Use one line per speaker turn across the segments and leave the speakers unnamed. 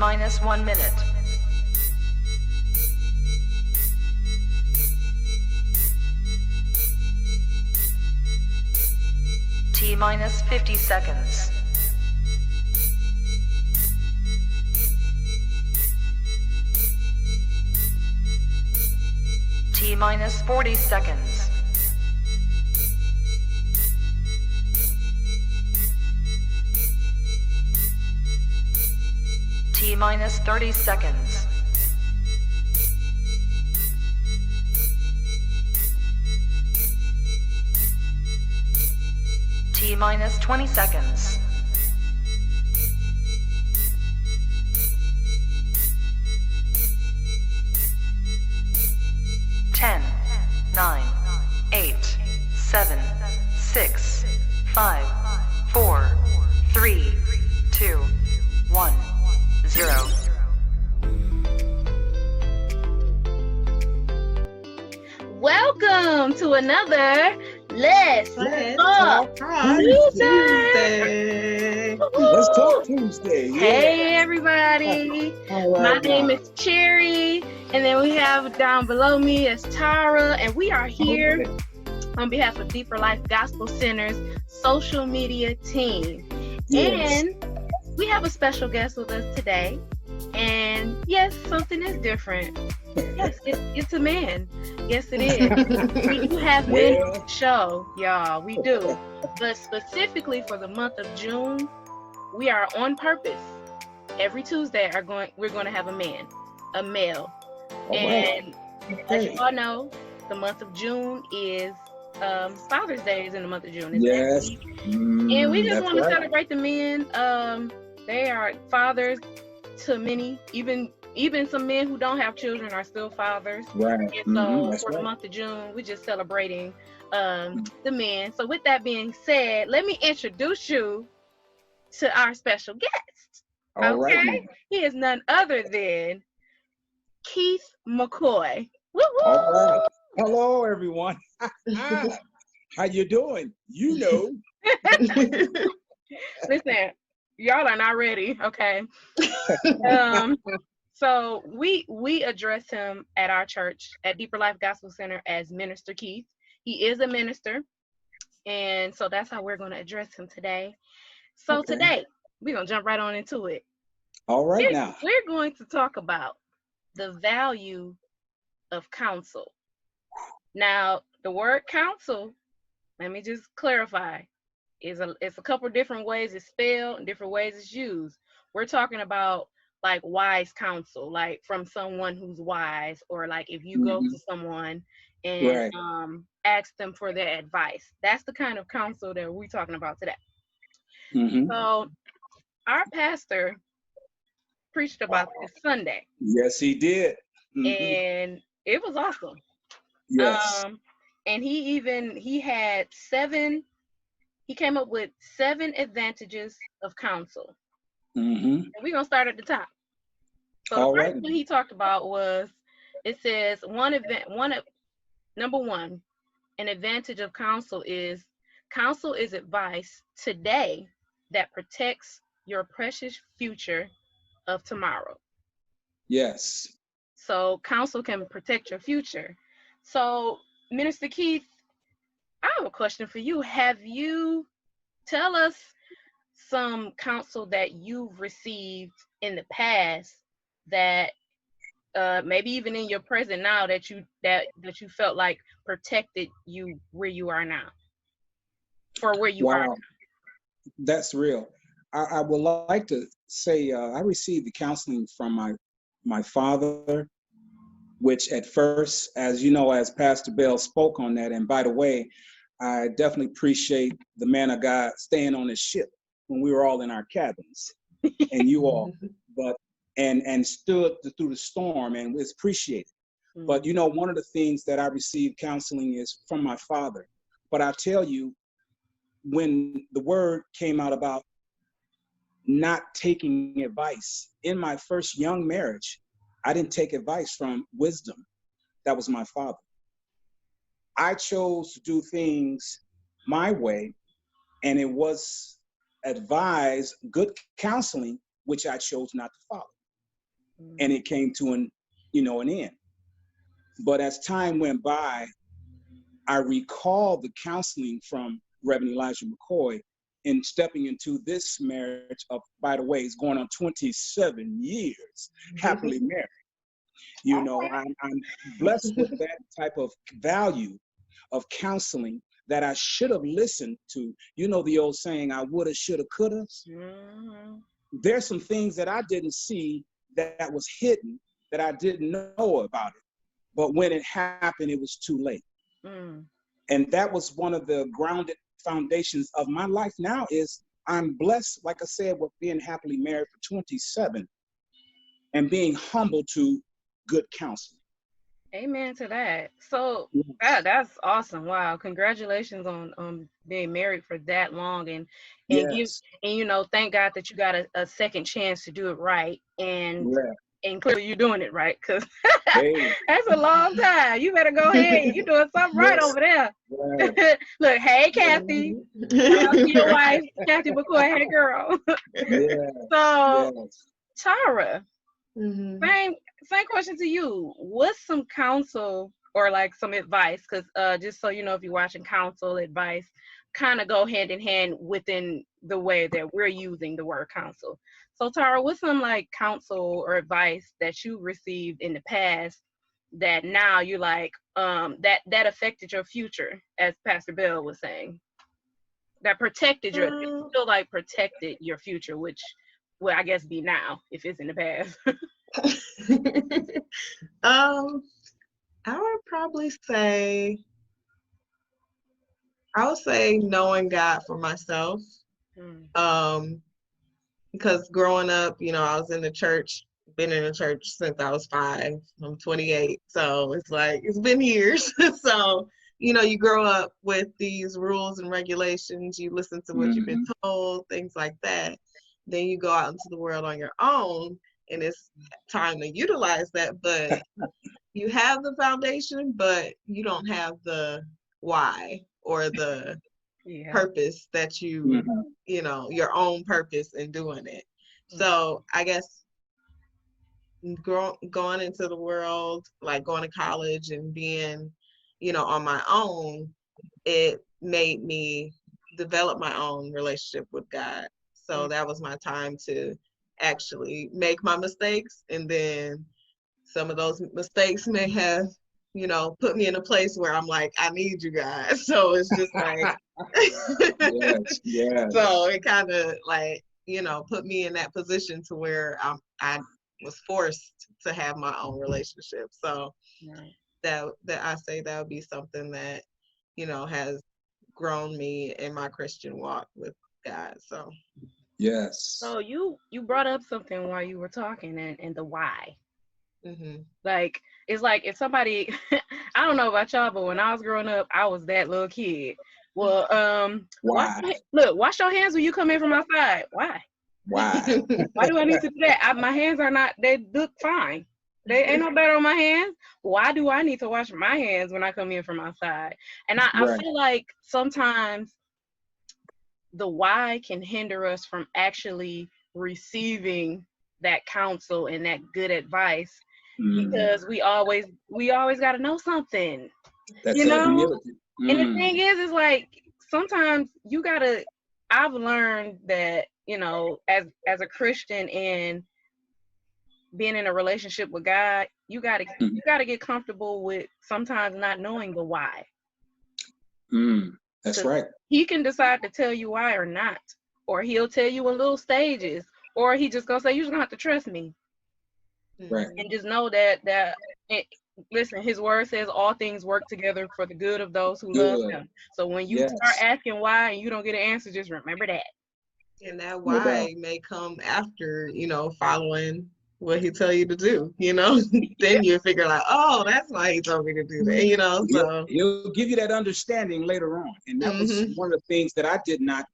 minus 1 minute. T minus 50 seconds. T minus 40 seconds. T minus 30 seconds. T minus 20 seconds. Ten, 9, 8, 7, 6, 5, 4, 3, 2, 1, 0.
Welcome to another Let's Talk Tuesday.
Let's Talk Tuesday. Yeah.
Hey everybody, my name is Cherry, and then we have down below me is Tara, and we are here on behalf of Deeper Life Gospel Center's social media team.
Yes.
And we have a special guest with us today, and yes, something is different. Yes, it's a man. Yes, it is. We do have men on the show, y'all. We do. But specifically for the month of June, we are on purpose. Every Tuesday, we're going to have a male. And as you all know, the month of June is Father's Day is in the month of June.
Yes.
And we just want to celebrate the men. They are fathers to many, even some men who don't have children are still fathers.
Right.
And so for the month of June, we're just celebrating the men. So with that being said, let me introduce you to our special guest.
All right.
He is none other than Keith McCoy. Woo-woo!
All right. Hello, everyone. How you doing? You know.
Listen, y'all are not ready, okay? So we address him at our church at Deeper Life Gospel Center as Minister Keith. He is a minister, and so that's how we're going to address him today. So today we're going to jump right on into it.
All right. Now
we're going to talk about the value of counsel. Now, the word counsel, let me just clarify, it's a couple different ways it's spelled and different ways it's used. We're talking about like wise counsel, like from someone who's wise, or like if you go to someone and ask them for their advice. That's the kind of counsel that we're talking about today. So our pastor preached about this Sunday.
Yes, he did.
And it was awesome.
Yes.
And he came up with 7 advantages of counsel. And we're gonna start at the top. So the first one he talked about was, it says number one, an advantage of counsel is advice today that protects your precious future of tomorrow.
Yes.
So counsel can protect your future. So Minister Keith, I have a question for you. Tell us some counsel that you've received in the past that maybe even in your present now that you felt like protected you where you are now, for where you are now.
That's real. I would like to say I received the counseling from my father, which at first, as you know, as Pastor Bell spoke on that, and by the way, I definitely appreciate the man of God staying on his ship when we were all in our cabins, and you all, and stood through the storm, and was appreciated. But you know, one of the things that I received counseling is from my father. But I tell you, when the word came out about not taking advice in my first young marriage, I didn't take advice from wisdom. That was my father. I chose to do things my way, and it was advised good counseling, which I chose not to follow. and it came to an end. But as time went by, I recall the counseling from Reverend Elijah McCoy in stepping into this marriage of, by the way, it's going on 27 years, happily married. I'm blessed with that type of value of counseling that I should have listened to. You know the old saying, I woulda, shoulda, coulda. There's some things that I didn't see that was hidden, that I didn't know about it. But when it happened, it was too late. And that was one of the grounded foundations of my life now. Is I'm blessed, like I said, with being happily married for 27 and being humble to good counseling.
Amen to that. So that's awesome. Wow. Congratulations on being married for that long and thank God that you got a second chance to do it right. And clearly you're doing it right, because that's a long time. You better go ahead. You're doing something right over there. Look, hey, Kathy. Your wife, Kathy McCoy. Hey, girl. So, Tara, same question to you. What's some counsel or like some advice? Because just so you know, if you're watching, counsel, advice kind of go hand in hand within the way that we're using the word counsel. So Tara, what's some like counsel or advice that you received in the past that now you're like that affected your future, as Pastor Bell was saying, that protected protected your future, which will I guess be now if it's in the past.
I would probably say, knowing God for myself. Because growing up, I was in the church, been in the church since I was 5. I'm 28. So it's like, it's been years. So, you grow up with these rules and regulations, you listen to what you've been told, things like that. Then you go out into the world on your own, and it's time to utilize that. But you have the foundation, but you don't have the why or the purpose that you, your own purpose in doing it. So I guess going into the world, like going to college and being, on my own, it made me develop my own relationship with God. So that was my time to actually make my mistakes. And then some of those mistakes may have, put me in a place where I'm like, I need you guys. So it's just like, so it kind of like, put me in that position to where I was forced to have my own relationship. So that I say that would be something that, has grown me in my Christian walk with God. So.
So you brought up something while you were talking and the why. Like, it's like if somebody, I don't know about y'all, but when I was growing up, I was that little kid. Well, wash your hands when you come in from outside. Why? Why do I need to do that? My hands are not, they look fine. They ain't no better on my hands. Why do I need to wash my hands when I come in from outside? And I feel like sometimes the why can hinder us from actually receiving that counsel and that good advice, because we always got to know something. That's humility. And the thing is like sometimes I've learned that, as a Christian and being in a relationship with God, you gotta get comfortable with sometimes not knowing the why.
That's right.
He can decide to tell you why or not, or he'll tell you in little stages, or he just gonna say, you're just gonna have to trust me.
Right.
And just know that listen, his word says all things work together for the good of those who love him. So when you start asking why and you don't get an answer, just remember that.
And that why may come after, following what he tell you to do, then you figure like, oh, that's why he told me to do that, so.
He'll give you that understanding later on. And that was one of the things that I did not,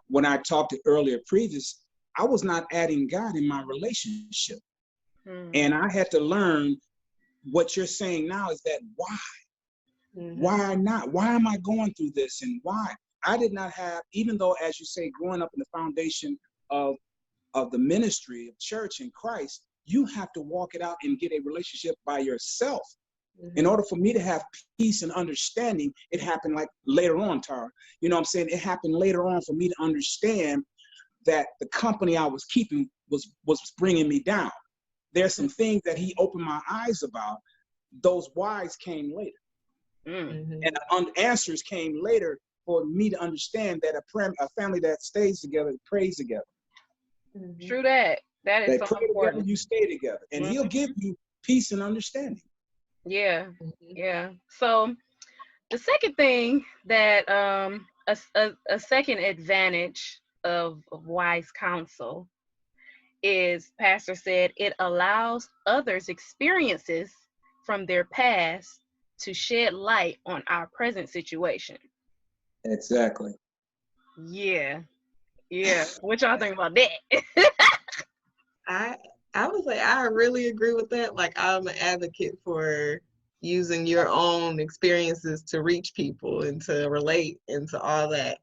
when I talked earlier previous, I was not adding God in my relationship. And I had to learn what you're saying now is that why? Why not? Why am I going through this? And why? I did not have, even though, as you say, growing up in the foundation of the ministry of church in Christ, you have to walk it out and get a relationship by yourself. In order for me to have peace and understanding, it happened like later on, Tara. You know what I'm saying? It happened later on for me to understand that the company I was keeping was bringing me down. There's some things that he opened my eyes about. Those whys came later. And the answers came later for me to understand that a family that stays together prays together.
True that. That is
They
so
pray
important.
together, you stay together. And he'll give you peace and understanding.
Yeah, yeah. So the second thing that a second advantage of wise counsel is, Pastor said, it allows others' experiences from their past to shed light on our present situation.
Exactly.
Yeah, yeah. What y'all think about that?
I would say I really agree with that. Like, I'm an advocate for using your own experiences to reach people and to relate and to all that.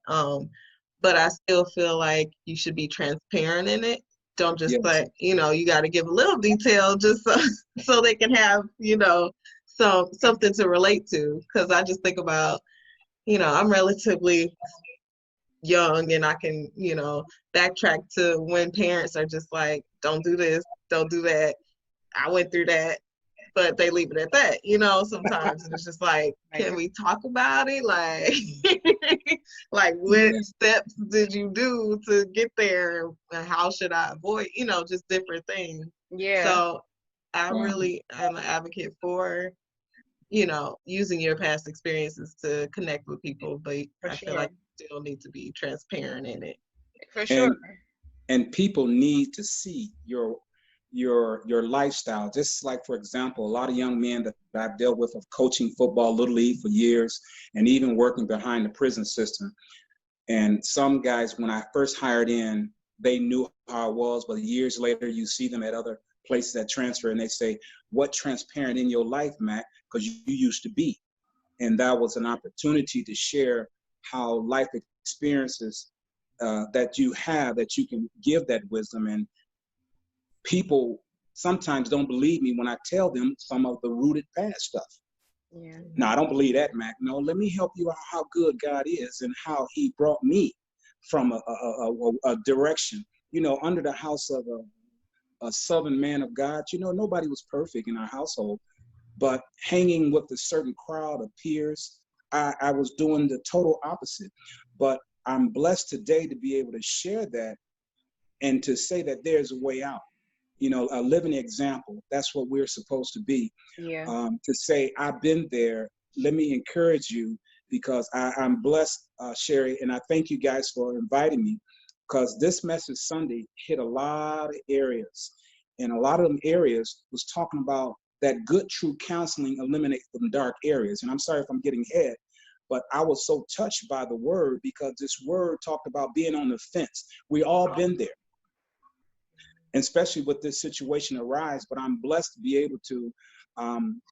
But I still feel like you should be transparent in it. Don't just like, you got to give a little detail just so they can have, something to relate to. Because I just think about, I'm relatively young, and I can, backtrack to when parents are just like, don't do this, don't do that. I went through that, but they leave it at that, sometimes. And it's just like, can we talk about it? Like what steps did you do to get there? And how should I avoid, just different things.
Yeah.
So I'm an advocate for, using your past experiences to connect with people, but I feel like you still need to be transparent in it.
For sure.
And people need to see your lifestyle. Just like, for example, a lot of young men that I've dealt with of coaching football, Little League for years, and even working behind the prison system. And some guys, when I first hired in, they knew how I was, but years later, you see them at other places that transfer, and they say, what transparent in your life, Mac? Because you used to be. And that was an opportunity to share how life experiences that you have, that you can give that wisdom. And people sometimes don't believe me when I tell them some of the rooted past stuff.
Yeah.
No, I don't believe that, Mac. No, let me help you out how good God is and how he brought me from a direction, under the house of a Southern man of God. Nobody was perfect in our household, but hanging with a certain crowd of peers, I was doing the total opposite. But I'm blessed today to be able to share that and to say that there's a way out. A living example. That's what we're supposed to be.
Yeah.
To say, I've been there. Let me encourage you, because I'm blessed, Sherry, and I thank you guys for inviting me, because this message Sunday hit a lot of areas. And a lot of them areas was talking about that good, true counseling eliminates them dark areas. And I'm sorry if I'm getting ahead, but I was so touched by the word, because this word talked about being on the fence. We all been there, especially with this situation arise. But I'm blessed to be able to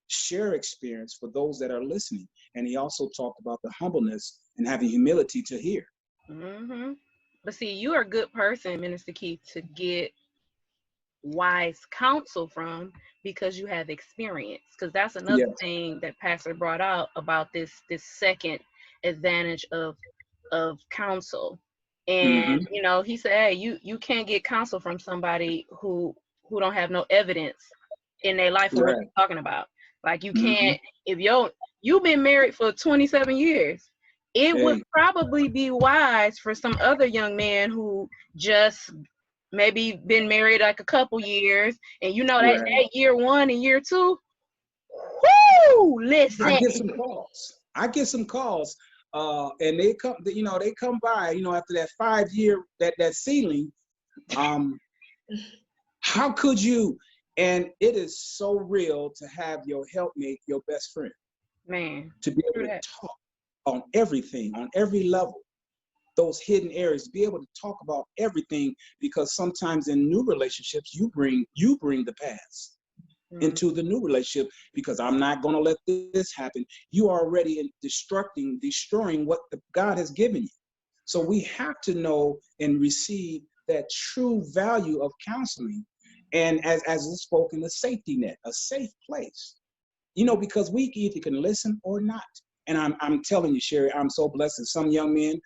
share experience for those that are listening. And he also talked about the humbleness and having humility to hear.
But see, you are a good person, Minister Keith, to get wise counsel from, because you have experience. Because that's another thing that Pastor brought out about this second advantage of counsel. And he said, hey, you can't get counsel from somebody who don't have no evidence in their life of what they're talking about. Like, you can't, if you've been married for 27 years, it would probably be wise for some other young man who just maybe been married like a couple years, and that year one and year two, listen.
I get some calls. And they come, they come by, after that 5 year, that ceiling. How could you? And it is so real to have your helpmate, your best friend,
man,
to be able to talk on everything, on every level, those hidden areas, be able to talk about everything, because sometimes in new relationships, you bring the past into the new relationship, because I'm not going to let this happen. You are already destroying what God has given you. So we have to know and receive that true value of counseling. And as it's spoken, a safety net, a safe place. You know, because we either can listen or not. And I'm telling you, Sherry, I'm so blessed. And some young men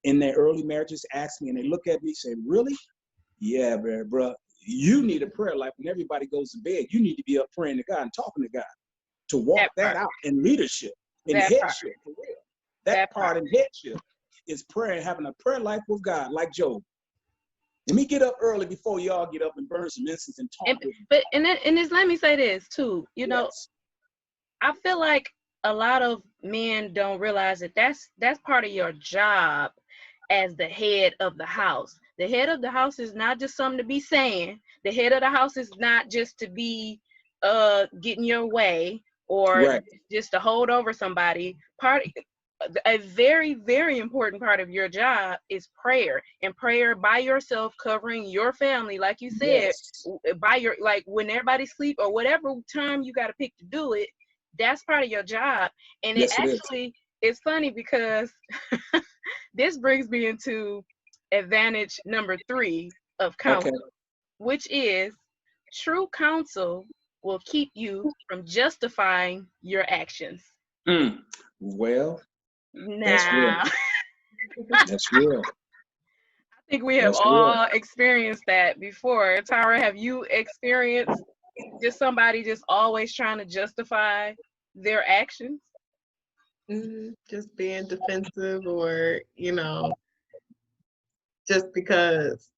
in their early marriages ask me, and they look at me and say, really? Yeah, bro. You need a prayer life when everybody goes to bed. You need to be up praying to God and talking to God to walk that out in leadership, in headship, for real. That part in headship is prayer and having a prayer life with God, like Job. Let me get up early before y'all get up and burn some incense and talk with me.
But let me say this too. You know, I feel like a lot of men don't realize that that's part of your job as the head of the house. The head of the house is not just something to be saying. The head of the house is not just to be getting your way or just to hold over somebody. A very, very important part of your job is prayer, and prayer by yourself, covering your family, like you said, by your, like when everybody sleep or whatever time you got to pick to do it. That's part of your job. And it actually is funny because this brings me into advantage number 3 of counsel, which is true counsel will keep you from justifying your actions.
Well,
that's real.
That's real.
I think we have all experienced that before. Tara, have you experienced just somebody just always trying to justify their actions?
Just being defensive, or, you know, just because,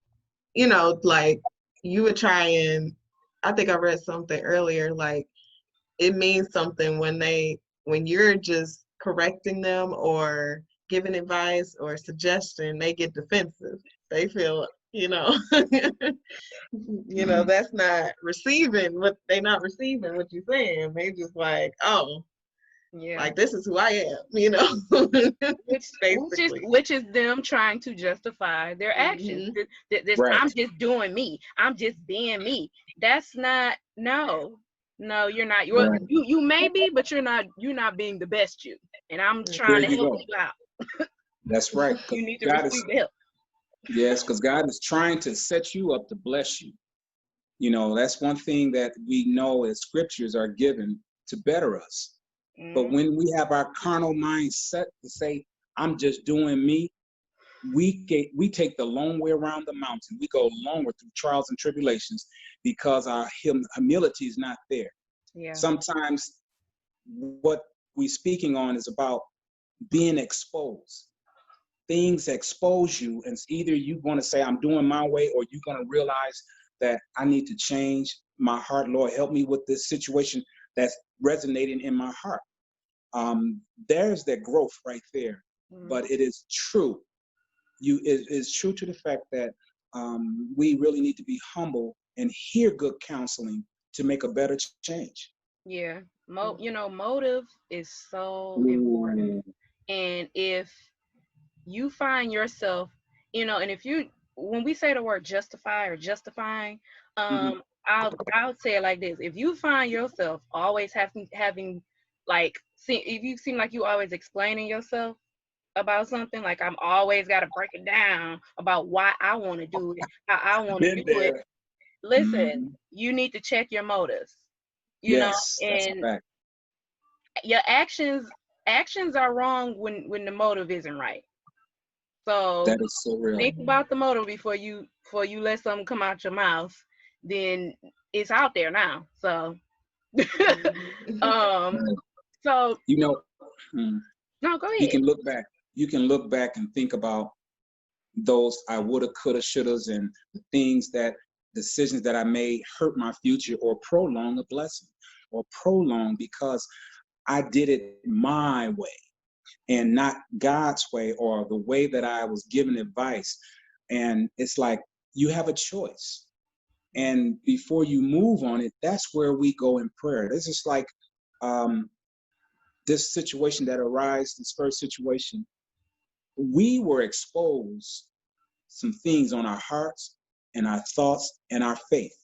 you know, like you would try and, I think I read something earlier, like it means something when you're just correcting them or giving advice or suggestion, they get defensive. They feel, you know, you know, that's not receiving what they're not receiving what you're saying. They just like, oh, yeah, like this is who I am, you know.
which is them trying to justify their actions. I'm just doing me. I'm just being me. That's not, no, you're not. You may be, but you're not being the best you. And I'm trying to help you out.
That's right.
You need to receive the help.
Yes, because God is trying to set you up to bless you. You know, that's one thing that we know as scriptures are given to better us. But when we have our carnal mind set to say, I'm just doing me, we take the long way around the mountain. We go longer through trials and tribulations because our humility is not there. Yeah. Sometimes what we're speaking on is about being exposed. Things expose you, and either you're going to say, I'm doing my way, or you're going to realize that I need to change my heart. Lord, help me with this situation that's resonating in my heart. There's that growth right there. But it is true. It is true to the fact that we really need to be humble and hear good counseling to make a better change.
Yeah. You know, motive is so important. And if you find yourself, you know, and when we say the word justify or justifying, I would say it like this: if you find yourself always having like, if you seem like you always explaining yourself about something, like I'm always got to break it down about why I want to do it, how I want to do it. Listen, you need to check your motives. You know, and your actions are wrong when the motive isn't right. So
that is so real.
Think about the motive before you let something come out your mouth. Then it's out there now. So, so
you know,
no, go ahead.
You can look back and think about those I woulda, coulda, shouldas, and the decisions that I made hurt my future or prolong a blessing, or prolong because I did it my way and not God's way, or the way that I was given advice. And it's like, you have a choice. And before you move on it, that's where we go in prayer. This is like this situation that arose, this first situation. We were exposed some things on our hearts and our thoughts and our faith.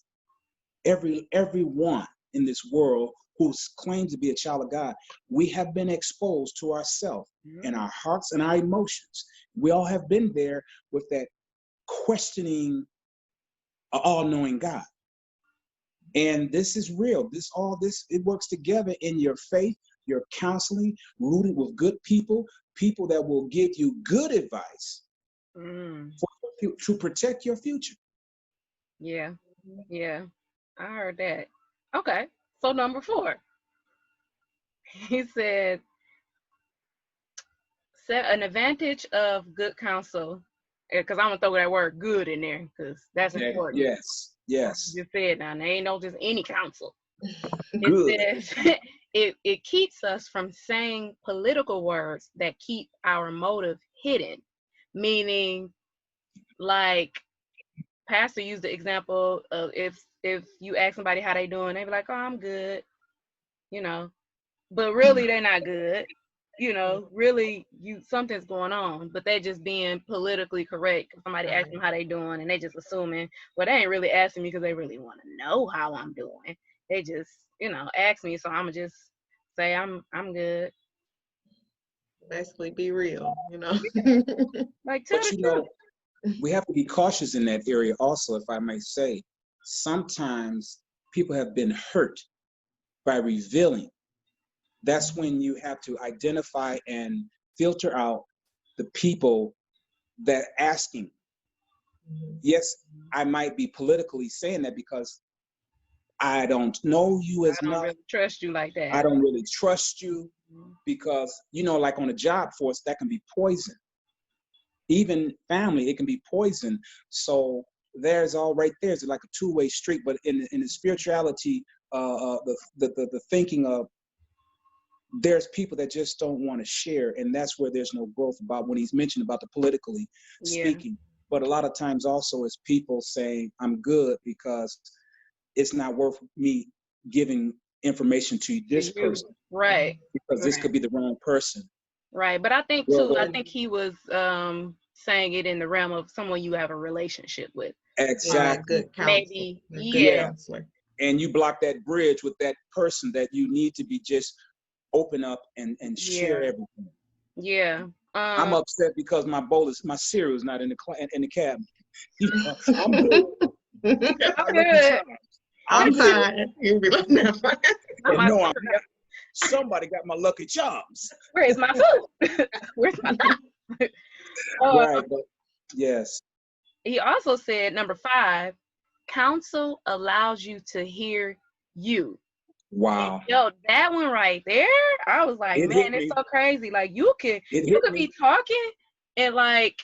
Everyone in this world who claims to be a child of God, we have been exposed to ourselves and our hearts and our emotions. We all have been there with that questioning, all-knowing God. And this is real. This, it works together in your faith, your counseling, rooted with good people, people that will give you good advice to protect your future.
Yeah. Yeah. I heard that. Okay. So number 4, he said, an advantage of good counsel, because I'm gonna throw that word good in there because that's
Yeah,
important.
yes, yes.
You said now, there ain't no just any counsel.
Good.
It says it keeps us from saying political words that keep our motive hidden. Meaning, like Pastor used the example of if you ask somebody how they doing, they be like, "Oh, I'm good," you know, but really they're not good. You know, really something's going on, but they're just being politically correct. If somebody asks them how they doing, and they just assuming, well, they ain't really asking me because they really want to know how I'm doing. They just, ask me, so I'ma just say I'm good.
Basically, be real,
Like, tell
But
the truth.
we have to be cautious in that area also, if I may say. Sometimes people have been hurt by revealing. That's when you have to identify and filter out the people that asking. Yes, I might be politically saying that because I don't know you as
I don't
much.
really trust you like that.
I don't really trust you because, like on a job force, that can be poison. Even family, it can be poison. So there's there's like a two-way street. But in the spirituality, the thinking of, there's people that just don't want to share, and that's where there's no growth. About when he's mentioned about the politically speaking. But a lot of times also it's people saying I'm good because it's not worth me giving information to this person,
right?
Because this could be the wrong person,
right? But I think
well,
I think he was saying it in the realm of someone you have a relationship with.
exactly.
Good counsel.
Maybe,
yeah. And you block that bridge with that person that you need to be just open up and share everything.
Yeah.
I'm upset because my cereal is not in the cabinet. I'm good.
I'm fine. You'll be like, no.
No, I'm not. Somebody got my Lucky Charms.
Where's my food? Where's my food?
Right, but yes.
He also said, number 5, counsel allows you to hear you.
Wow.
And, yo, that one right there, I was like, man, it's so crazy. Like, you could be talking and, like,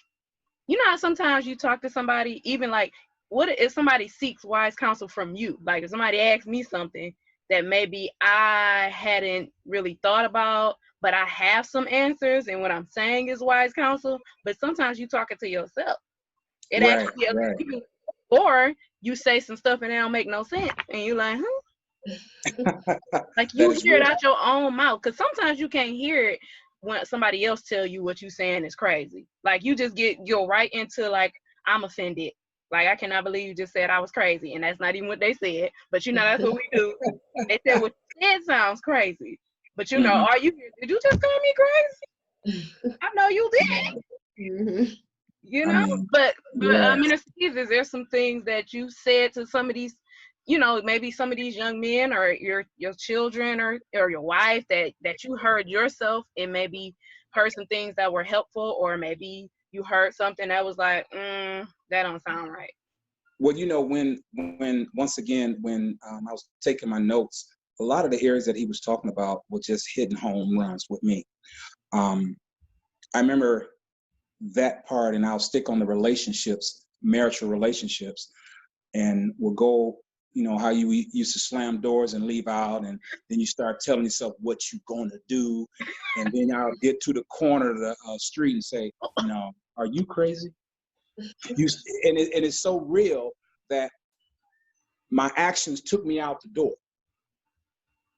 how sometimes you talk to somebody, even like, what if somebody seeks wise counsel from you? Like, if somebody asks me something that maybe I hadn't really thought about, but I have some answers, and what I'm saying is wise counsel, but sometimes you talking to yourself. It actually, or you say some stuff and it don't make no sense, and you're like, like you hear it out your own mouth, because sometimes you can't hear it when somebody else tell you what you saying is crazy. Like you just go right into like, I'm offended. Like, I cannot believe you just said I was crazy, and that's not even what they said. But that's what we do. They said what you said sounds crazy, but are you? Did you just call me crazy? I know you did. But Minister Jesus, there's some things that you said to some of these, maybe some of these young men or your children or your wife that you heard yourself, and maybe heard some things that were helpful, or maybe you heard something that was like, that don't sound right.
Well, when once again, when I was taking my notes, a lot of the areas that he was talking about were just hitting home runs with me. I remember that part, and I'll stick on the relationships, marital relationships, and we'll go, how you used to slam doors and leave out, and then you start telling yourself what you're going to do, and then I'll get to the corner of the street and say, are you crazy? And it's so real that my actions took me out the door.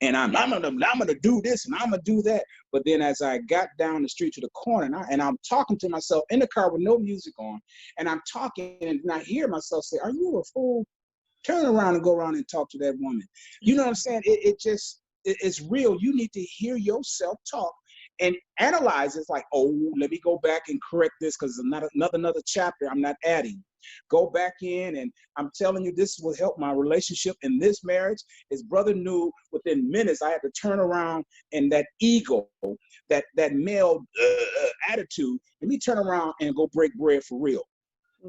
And I'm gonna do this and I'm gonna do that. But then as I got down the street to the corner, and I'm talking to myself in the car with no music on, and I'm talking, and I hear myself say, "Are you a fool? Turn around and go around and talk to that woman." You know what I'm saying? It's real. You need to hear yourself talk and analyze. It's like, oh, let me go back and correct this because another chapter I'm not adding. go back in, and I'm telling you, this will help my relationship in this marriage. His brother knew within minutes I had to turn around, and that ego, that male attitude, let me turn around and go break bread for real,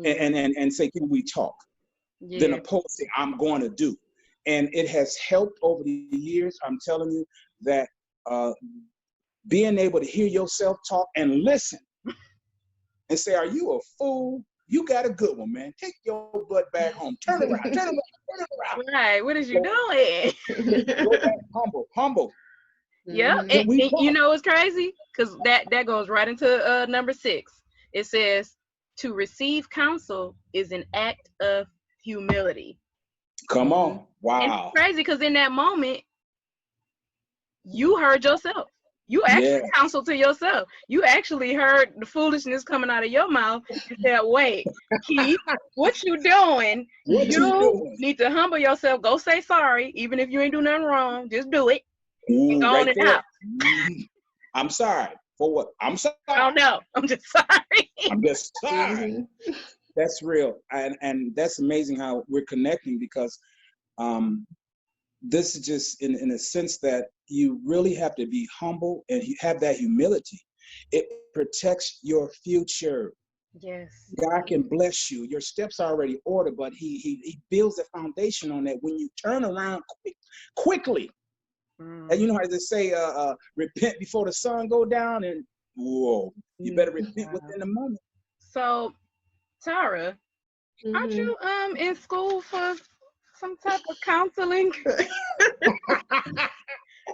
and say, can we talk? Then opposed to I'm going to do. And it has helped over the years. I'm telling you that being able to hear yourself talk and listen and say, are you a fool? You got a good one, man. Take your butt back home. Turn around, turn around.
Right, what is you doing?
Go back, humble.
Yeah, and you know what's crazy? Because that goes right into number 6. It says, to receive counsel is an act of humility.
Come on. Wow.
And it's crazy because in that moment, you heard yourself. You actually counseled to yourself. You actually heard the foolishness coming out of your mouth. You said, wait, Keith, what you doing? You need to humble yourself. Go say sorry. Even if you ain't do nothing wrong, just do it. And go on and out.
I'm sorry. For what? I'm sorry.
Oh, no. I'm just sorry.
I'm just sorry. That's real. And that's amazing how we're connecting, because this is just in a sense that you really have to be humble and you have that humility. It protects your future.
Yes.
God can bless you. Your steps are already ordered, but he builds a foundation on that when you turn around quickly. And you know how they say, repent before the sun go down, and whoa, you better repent within a moment.
So, Tara, aren't you in school for some type of counseling?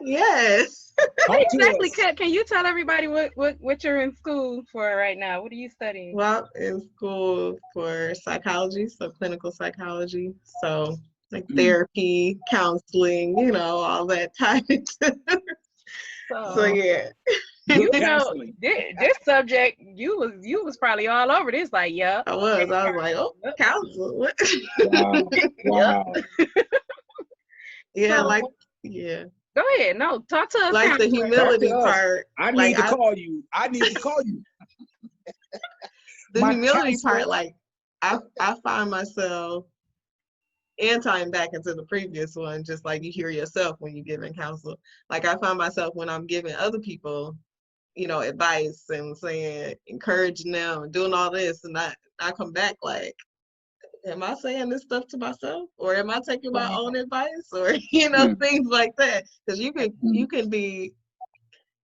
Yes.
Exactly. Can you tell everybody what you're in school for right now? What are you studying?
Well, in school for psychology, so clinical psychology. So like therapy, counseling, you know, all that type of stuff. So yeah.
You know, this subject, you was probably all over this, like, yeah.
I was like, oh, counsel. What?
Wow.
Yeah,
So,
like, yeah.
Go ahead. No, talk to us.
Like the humility part.
I need to call you. I need to call you.
The humility part, like, I find myself, and tying back into the previous one, just like you hear yourself when you're giving counsel. Like, I find myself when I'm giving other people, you know, advice and saying, encouraging them and doing all this, and I come back like, am I saying this stuff to myself, or am I taking my own advice, or you know, things like that? Because you can be,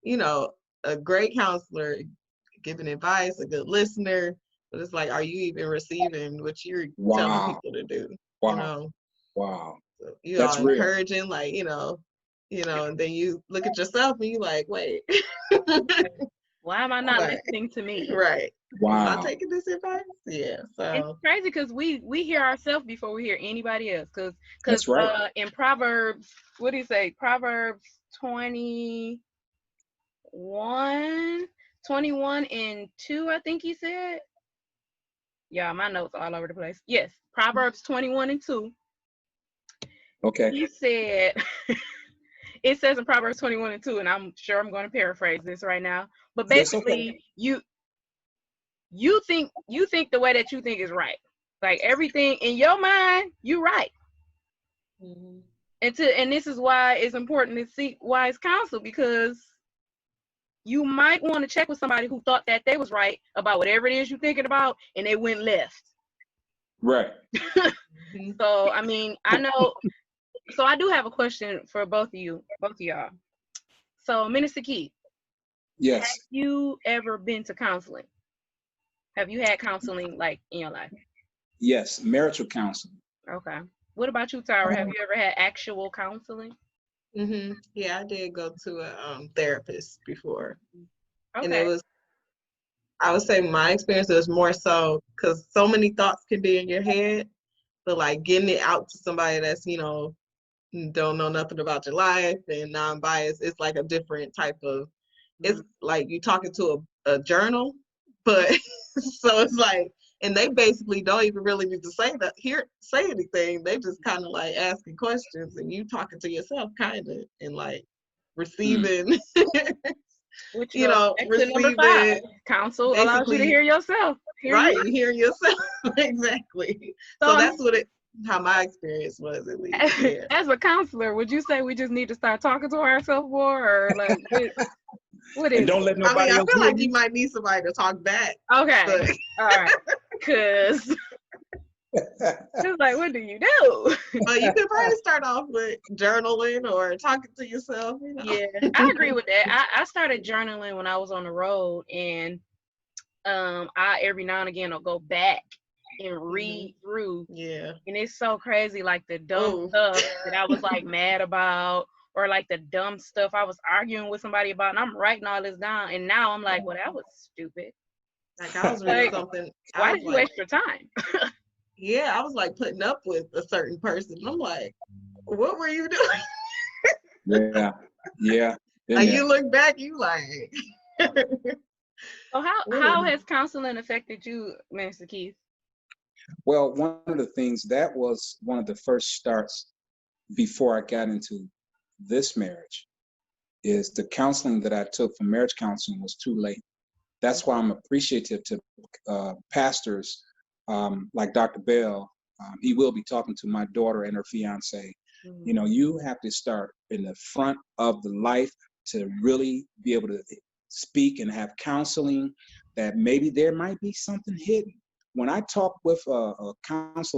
you know, a great counselor, giving advice, a good listener, but it's like, are you even receiving what you're telling people to do? You know?
Wow.
So you are encouraging, like, you know, and then you look at yourself and you like, wait,
why am I not listening to me?
Right.
Wow.
Am I taking this advice? Yeah. So
it's crazy because we hear ourselves before we hear anybody else. Because in Proverbs, what do you say? Proverbs 21 and 2, I think he said. Yeah, my notes all over the place. Yes, Proverbs 21 and 2.
Okay.
He said, it says in Proverbs 21 and 2, and I'm sure I'm going to paraphrase this right now, but basically, you think the way that you think is right. Like, everything in your mind, you're right. And this is why it's important to seek wise counsel, because you might want to check with somebody who thought that they was right about whatever it is you're thinking about, and they went left.
Right.
So, I mean, I know. So I do have a question for both of y'all. So, Minister Keith.
Yes.
Have you ever been to counseling? Have you had counseling, like, in your life?
Yes, marital counseling.
Okay. What about you, Tyra? Have you ever had actual counseling?
Yeah, I did go to a therapist before.
Okay.
And it was, I would say my experience was more so because so many thoughts can be in your head, but like getting it out to somebody that's, you know, don't know nothing about your life and non-biased, it's like a different type of, it's like you talking to a journal, but so it's like, and they basically don't even really need to say anything. They just kind of like asking questions and you talking to yourself kind of, and like receiving,
Which
you know,
receiving. Number 5, counsel allows you to hear yourself.
right, you hearing yourself. Exactly. So that's how my experience was, at least. Yeah.
As a counselor, would you say we just need to start talking to ourselves more, or like what is
And don't let
I mean,
nobody
I
else
feel
hear
like you
you.
might need somebody to talk back.
Okay.
But
All right. Cause it's like, what do you do?
but you could probably start off with journaling or talking to yourself,
Yeah, I agree with that. I started journaling when I was on the road, and I every now and again will go back and read through.
Yeah.
And it's so crazy, like the dumb
Oh.
stuff that I was like mad about, or like the dumb stuff I was arguing with somebody about, and I'm writing all this down. And now I'm like, well, that was stupid.
Like I was reading
Like,
something.
why did you waste your time?
Yeah, I was like putting up with a certain person. I'm like, what were you doing?
Yeah.
Like you look back, you like.
So how has counseling affected you, Mr. Keith?
Well, one of the things that was one of the first starts before I got into this marriage is the counseling that I took for marriage counseling was too late. That's why I'm appreciative to pastors like Dr. Bell. He will be talking to my daughter and her fiance. You know, you have to start in the front of the life to really be able to speak and have counseling that maybe there might be something hidden. When I talked with a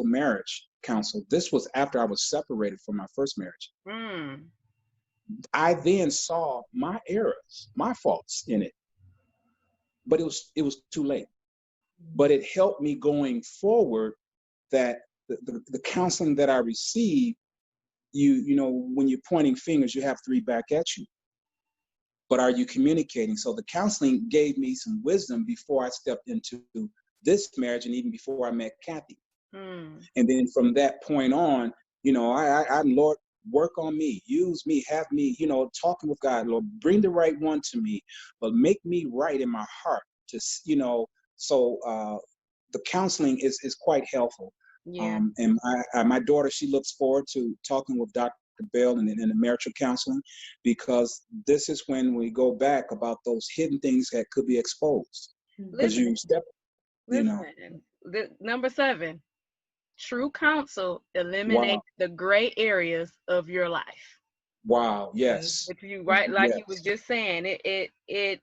marriage counsel, this was after I was separated from my first marriage. I then saw my errors, my faults in it, but it was too late. But it helped me going forward that the counseling that I received, you know, when you're pointing fingers, you have three back at you. But are you communicating? So the counseling gave me some wisdom before I stepped into this marriage and even before I met Kathy. And then from that point on, you know, I Lord, work on me, use me, have me, you know, talking with God, Lord, bring the right one to me, but make me right in my heart. Just, you know, so the counseling is quite helpful.
Yeah.
And my daughter, she looks forward to talking with Dr. Bell and the marital counseling, because this is when we go back about those hidden things that could be exposed. Because you step, you know.
Number 7, true counsel eliminates the gray areas of your life.
Wow. Yes.
If you like
yes.
you was just saying, it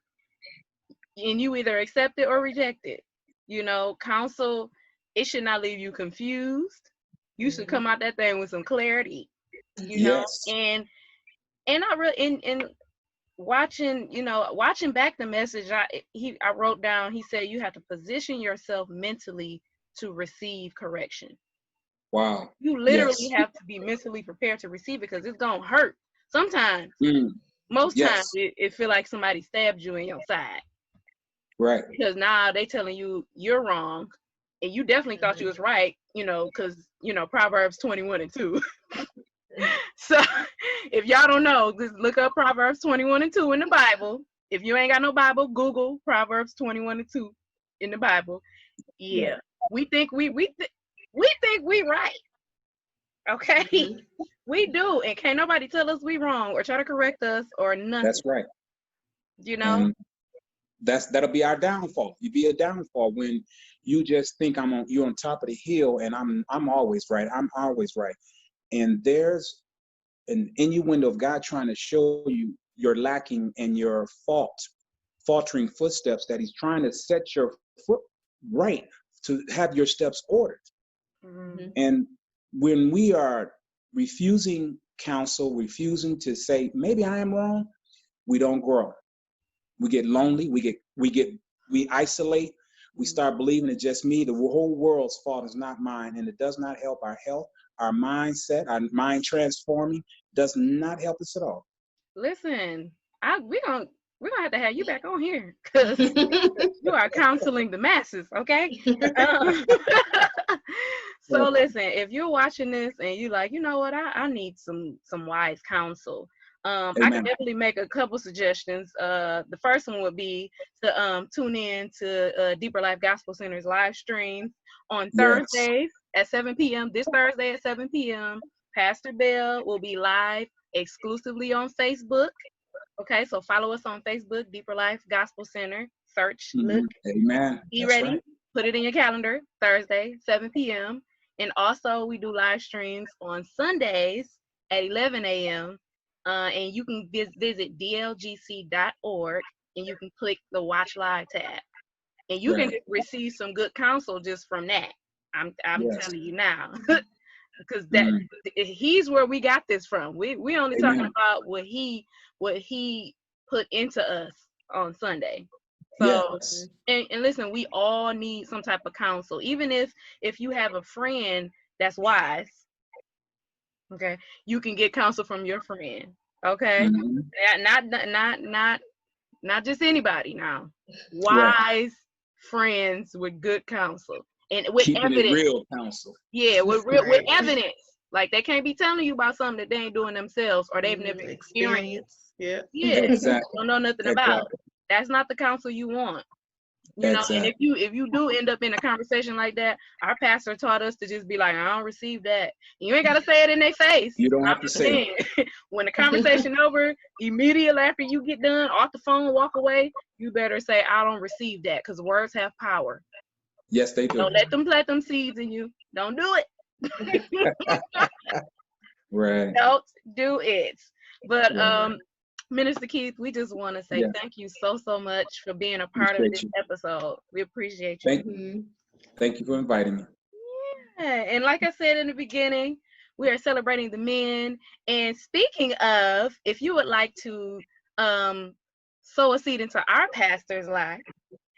and you either accept it or reject it. You know, counsel, it should not leave you confused. You should come out that thing with some clarity. You know, and I really in watching, you know, watching back the message I wrote down, he said you have to position yourself mentally to receive correction.
Wow.
You literally have to be mentally prepared to receive it, because it's gonna hurt sometimes. Most times it feel like somebody stabbed you in your side.
Right.
Because now they telling you you're wrong, and you definitely thought you was right, you know, because, you know, Proverbs 21:2. So if y'all don't know, just look up Proverbs 21:2 in the Bible. If you ain't got no Bible, Google Proverbs 21:2 in the Bible. Yeah. We think we think we right. Okay. We do, and can't nobody tell us we wrong or try to correct us or nothing.
That's right.
You know?
And that'll be our downfall. You be a downfall when you just think you're on top of the hill and I'm always right. I'm always right. And there's an innuendo of God trying to show you your lacking and your faltering footsteps, that he's trying to set your foot right to have your steps ordered. And when we are refusing counsel, refusing to say, maybe I am wrong, we don't grow. We get lonely, we isolate, we start believing it's just me. The whole world's fault is not mine, and it does not help our health, our mindset, our mind transforming, does not help us at all.
Listen, we're gonna have to have you back on here, because you are counseling the masses, okay? So listen, if you're watching this and you're like, you know what, I need some wise counsel, I can definitely make a couple suggestions. The first one would be to tune in to Deeper Life Gospel Center's live streams on Thursdays at 7 p.m. This Thursday at 7 p.m. Pastor Bell will be live exclusively on Facebook. Okay, so follow us on Facebook, Deeper Life Gospel Center. Search, look,
Amen.
be ready. put it in your calendar, Thursday, 7 p.m. And also we do live streams on Sundays at 11 a.m. And you can visit dlgc.org and you can click the watch live tab. And you can receive some good counsel just from that. I'm telling you now. Because he's where we got this from. We only talking about what he put into us on Sunday. So and listen, we all need some type of counsel. Even if you have a friend that's wise, okay, you can get counsel from your friend. Okay, not just anybody now. Wise friends with good counsel. And with
keeping
evidence.
It real counsel.
Yeah, with evidence. Like they can't be telling you about something that they ain't doing themselves or they've never experienced.
Yeah.
Exactly.
Don't know nothing about. That's not the counsel you want. You know, and if you do end up in a conversation like that, our pastor taught us to just be like, I don't receive that. You ain't gotta say it in their face.
You don't have to say it.
When the conversation over, immediately after you get done, off the phone, walk away, you better say, I don't receive that, because words have power.
Yes, they do.
Don't let them plant them seeds in you. Don't do it.
Right.
Don't do it. But Minister Keith, we just want to say thank you so much for being a part of this episode. We appreciate you.
Thank you for inviting me.
Yeah, and like I said in the beginning, we are celebrating the men. And speaking of, if you would like to sow a seed into our pastor's life,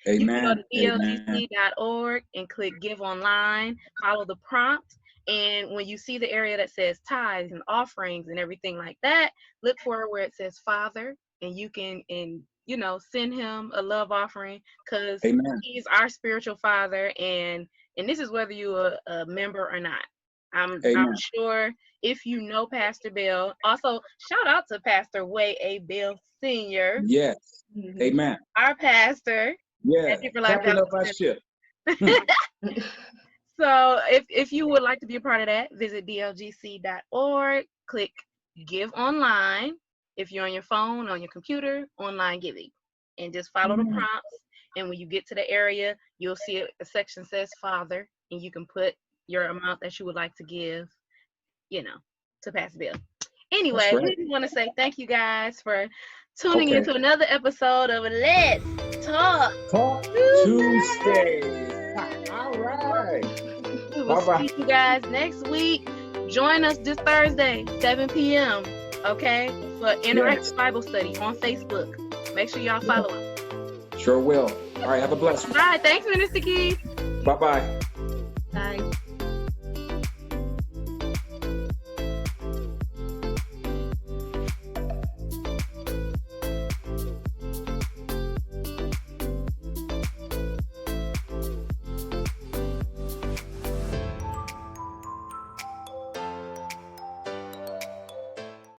you can go to dlgc.org and click Give Online, follow the prompt, and when you see the area that says tithes and offerings and everything like that, look for where it says Father, and you can, send him a love offering, because he's our spiritual father, and this is whether you're a member or not. I'm sure if you know Pastor Bill. Also, shout out to Pastor Way A. Bill Sr.
Yes. Amen.
Our pastor.
Yeah, captain of our ship.
So if you would like to be a part of that, visit dlgc.org, click Give Online. If you're on your phone, on your computer, online giving, and just follow the prompts. And when you get to the area, you'll see a section says Father, and you can put your amount that you would like to give, to Pastor Bill. Anyway, we just want to say thank you guys for tuning into another episode of Let's Talk
Tuesday. All right.
We will see you guys next week. Join us this Thursday, 7 p.m., okay, for Interactive Bible Study on Facebook. Make sure y'all follow us.
Sure will. All right, have a blessed one.
All right, thanks, Minister Keith.
Bye-bye.